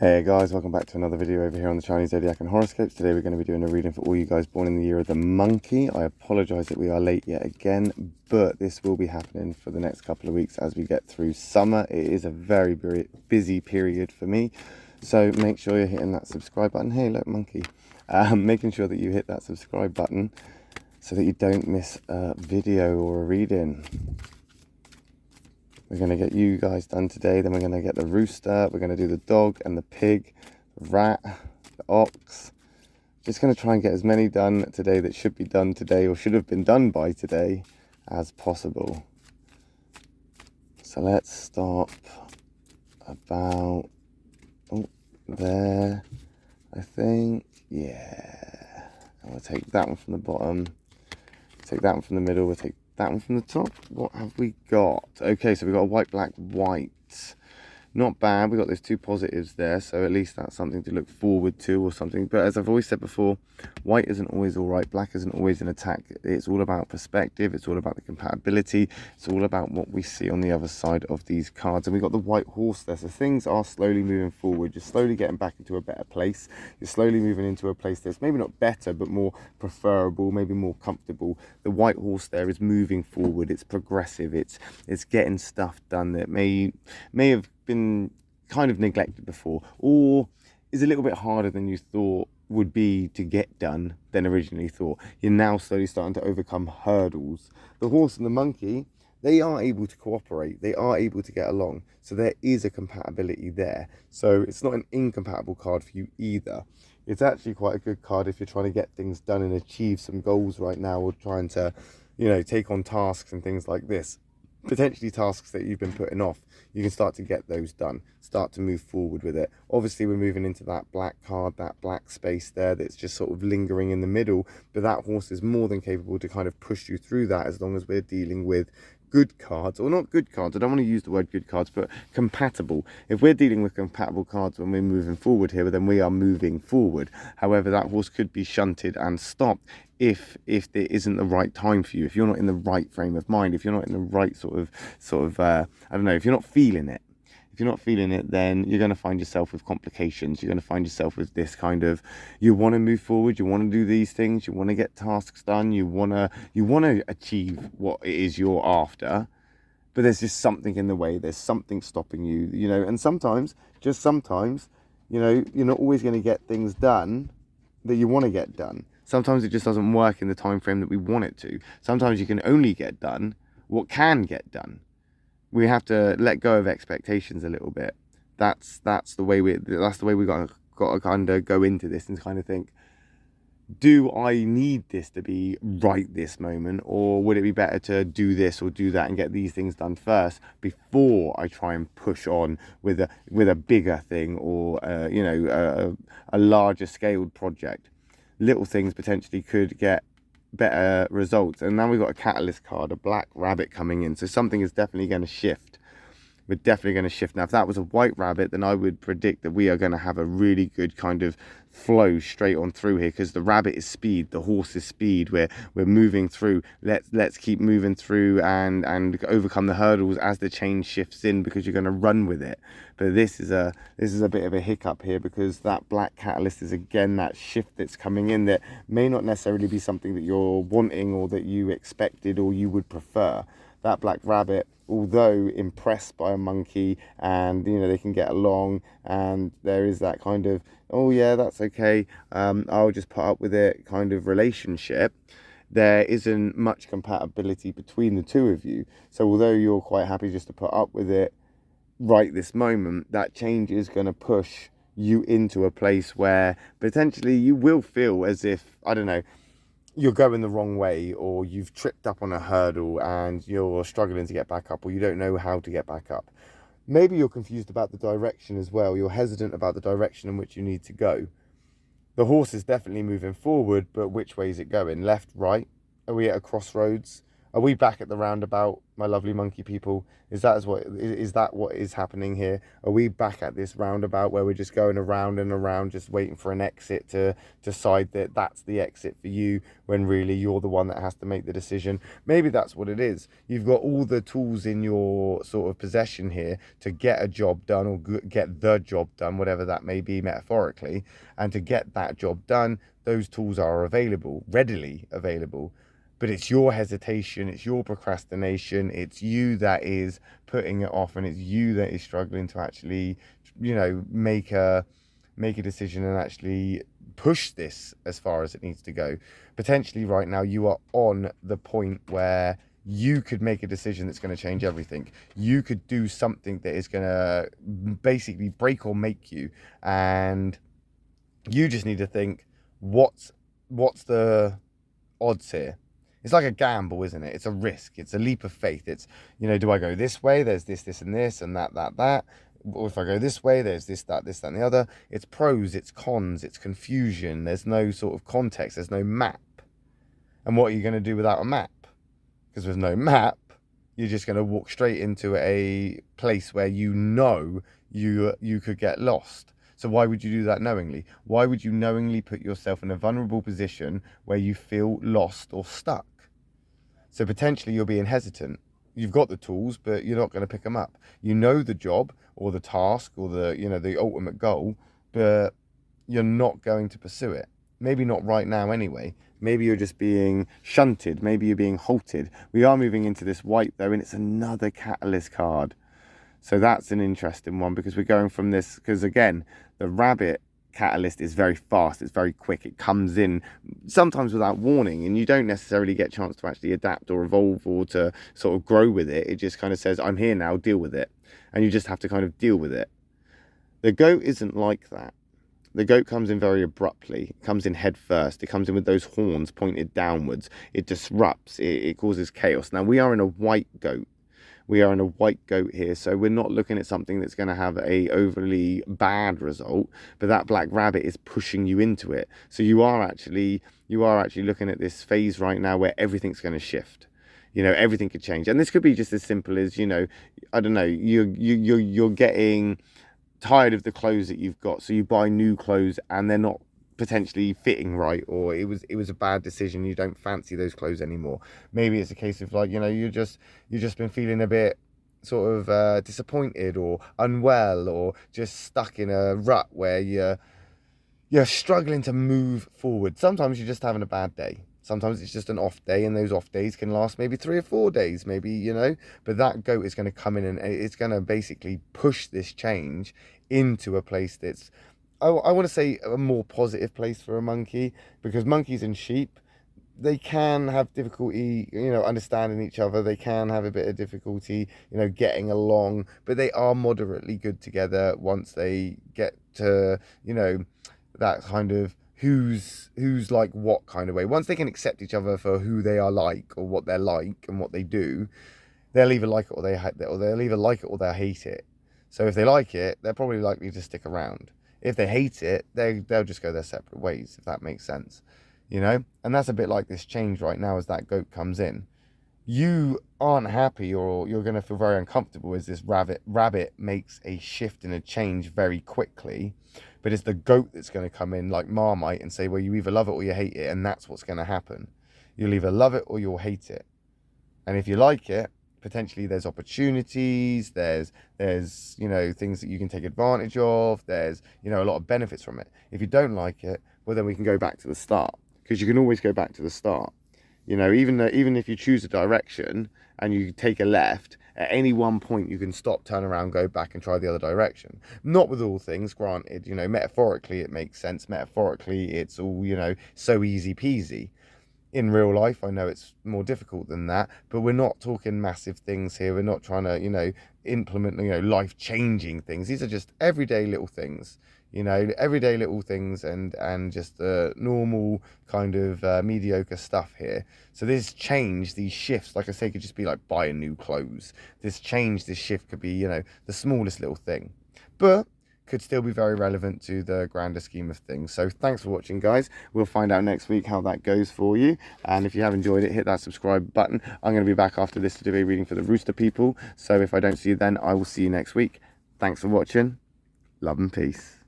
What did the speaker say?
Hey guys, welcome back to another video over here on the Chinese Zodiac and Horoscopes. Today we're going to be doing a reading for all you guys born in the year of the monkey. I apologise that we are late yet again, but this will be happening for the next couple of weeks as we get through summer. It is a very busy period for me, so make sure you're hitting that subscribe button. Hey, look, monkey. Making sure that you hit that subscribe button so that you don't miss a video or a reading. We're going to get you guys done today, then we're going to get the rooster, we're going to do the dog and the pig, the rat, the ox. Just going to try and get as many done today that should be done today or should have been done by today as possible. So let's stop about there, I think. Yeah. And we'll take that one from the bottom, take that one from the middle, we'll take that one from the top. What have we got? Okay, so we've got a white, black, white. Not bad. We've got those two positives there, so at least that's something to look forward to or something. But as I've always said before, white isn't always all right. Black isn't always an attack. It's all about perspective. It's all about the compatibility. It's all about what we see on the other side of these cards. And we've got the white horse there. So things are slowly moving forward. You're slowly getting back into a better place. You're slowly moving into a place that's maybe not better, but more preferable, maybe more comfortable. The white horse there is moving forward. It's progressive. It's getting stuff done that may have been kind of neglected before, or is a little bit harder than you thought would be to get done than originally thought. You're now slowly starting to overcome hurdles. The horse and the monkey, they are able to cooperate, they are able to get along, so there is a compatibility there. So it's not an incompatible card for you either. It's actually quite a good card if you're trying to get things done and achieve some goals right now, or trying to, you know, take on tasks and things like this. Potentially tasks that you've been putting off, you can start to get those done, start to move forward with it. Obviously we're moving into that black card, that black space there that's just sort of lingering in the middle, but that horse is more than capable to kind of push you through that, as long as we're dealing with good cards, or not good cards, I don't want to use the word good cards, but compatible. If we're dealing with compatible cards when we're moving forward here, then we are moving forward. However, that horse could be shunted and stopped if there isn't the right time for you, if you're not in the right frame of mind, if you're not in the right sort of I don't know, if you're not feeling it. If you're not feeling it, then you're going to find yourself with complications. You're going to find yourself with this kind of, you want to move forward, you want to do these things, you want to get tasks done, you want to achieve what it is you're after, but there's just something in the way, there's something stopping you, you know. And sometimes, just sometimes, you know, you're not always going to get things done that you want to get done. Sometimes it just doesn't work in the time frame that we want it to. Sometimes you can only get done what can get done. We have to let go of expectations a little bit. That's the way we got to kind of go into this and kind of think, do I need this to be right this moment, or would it be better to do this or do that and get these things done first before I try and push on with a bigger thing, or you know, a larger scaled project. Little things potentially could get better results. And now we've got a catalyst card, a black rabbit coming in, so something is definitely going to shift. We're definitely going to shift. Now if that was a white rabbit, then I would predict that we are going to have a really good kind of flow straight on through here, because the rabbit is speed, the horse is speed. We're moving through. Let's keep moving through and overcome the hurdles as the change shifts in, because you're going to run with it. But this is a bit of a hiccup here, because that black catalyst is again that shift that's coming in that may not necessarily be something that you're wanting or that you expected or you would prefer. That black rabbit, although impressed by a monkey, and you know, they can get along, and there is that kind of, oh yeah, that's okay, I'll just put up with it kind of relationship, there isn't much compatibility between the two of you. So although you're quite happy just to put up with it right this moment, that change is going to push you into a place where potentially you will feel as if, I don't know, you're going the wrong way, or you've tripped up on a hurdle and you're struggling to get back up, or you don't know how to get back up. Maybe you're confused about the direction as well. You're hesitant about the direction in which you need to go. The horse is definitely moving forward, but which way is it going? Left, right? Are we at a crossroads? Are we back at the roundabout, my lovely monkey people? Is that what is happening here? Are we back at this roundabout where we're just going around and around, just waiting for an exit to decide that that's the exit for you, when really you're the one that has to make the decision? Maybe that's what it is. You've got all the tools in your sort of possession here to get a job done, or get the job done, whatever that may be metaphorically. And to get that job done, those tools are available, readily available. But it's your hesitation, it's your procrastination, it's you that is putting it off, and it's you that is struggling to actually, make a decision and actually push this as far as it needs to go. Potentially right now you are on the point where you could make a decision that's going to change everything. You could do something that is going to basically break or make you, and you just need to think, what's the odds here? It's like a gamble, isn't it? It's a risk. It's a leap of faith. It's, do I go this way? There's this, and this, and that. Or if I go this way, there's this, that, and the other. It's pros, it's cons, it's confusion. There's no sort of context. There's no map. And what are you going to do without a map? Because with no map, you're just going to walk straight into a place where you could get lost. So why would you do that knowingly? Why would you knowingly put yourself in a vulnerable position where you feel lost or stuck? So potentially you're being hesitant. You've got the tools, but you're not going to pick them up. You know the job or the task or the ultimate goal, but you're not going to pursue it. Maybe not right now anyway. Maybe you're just being shunted. Maybe you're being halted. We are moving into this white though, and it's another catalyst card. So that's an interesting one, because we're going from this, because again, the rabbit catalyst is very fast, it's very quick, it comes in sometimes without warning, and you don't necessarily get a chance to actually adapt or evolve or to sort of grow with it. It just kind of says, I'm here now, deal with it, and you just have to kind of deal with it. The goat isn't like that. The goat comes in very abruptly. It comes in head first. It comes in with those horns pointed downwards. It disrupts, it causes chaos. Now we are in a white goat. We are in a white goat here, so we're not looking at something that's going to have a overly bad result, but that black rabbit is pushing you into it. So you are actually looking at this phase right now where everything's going to shift. Everything could change, and this could be just as simple as, I don't know, you're getting tired of the clothes that you've got, so you buy new clothes and they're not potentially fitting right, or it was a bad decision, you don't fancy those clothes anymore. Maybe it's a case of like, you've just been feeling a bit sort of disappointed or unwell, or just stuck in a rut where you're struggling to move forward. Sometimes you're just having a bad day. Sometimes it's just an off day, and those off days can last maybe 3 or 4 days, maybe, but that goat is going to come in and it's going to basically push this change into a place that's, I want to say, a more positive place for a monkey, because monkeys and sheep, they can have difficulty, understanding each other. They can have a bit of difficulty, getting along, but they are moderately good together once they get to, that kind of who's like what kind of way. Once they can accept each other for who they are like, or what they're like and what they do, they'll either like it or they'll either like it or they'll hate it. So if they like it, they're probably likely to stick around. If they hate it, they'll just go their separate ways, if that makes sense, And that's a bit like this change right now as that goat comes in. You aren't happy, or you're going to feel very uncomfortable as this rabbit makes a shift and a change very quickly. But it's the goat that's going to come in like Marmite and say, well, you either love it or you hate it, and that's what's going to happen. You'll either love it or you'll hate it. And if you like it, potentially there's opportunities, there's things that you can take advantage of, there's a lot of benefits from it. If you don't like it, well, then we can go back to the start, because you can always go back to the start. Even if you choose a direction and you take a left, at any one point you can stop, turn around, go back and try the other direction. Not with all things, granted, metaphorically it makes sense. Metaphorically it's all, so easy peasy. In real life, I know it's more difficult than that, but we're not talking massive things here. We're not trying to, implement, life-changing things. These are just everyday little things, everyday little things, and just normal kind of mediocre stuff here. So this change, these shifts, like I say, could just be like buying new clothes. This change, this shift could be, the smallest little thing. But could still be very relevant to the grander scheme of things. So thanks for watching, guys. We'll find out next week how that goes for you. And if you have enjoyed it, hit that subscribe button. I'm going to be back after this to do a reading for the rooster people. So if I don't see you then, I will see you next week. Thanks for watching. Love and peace.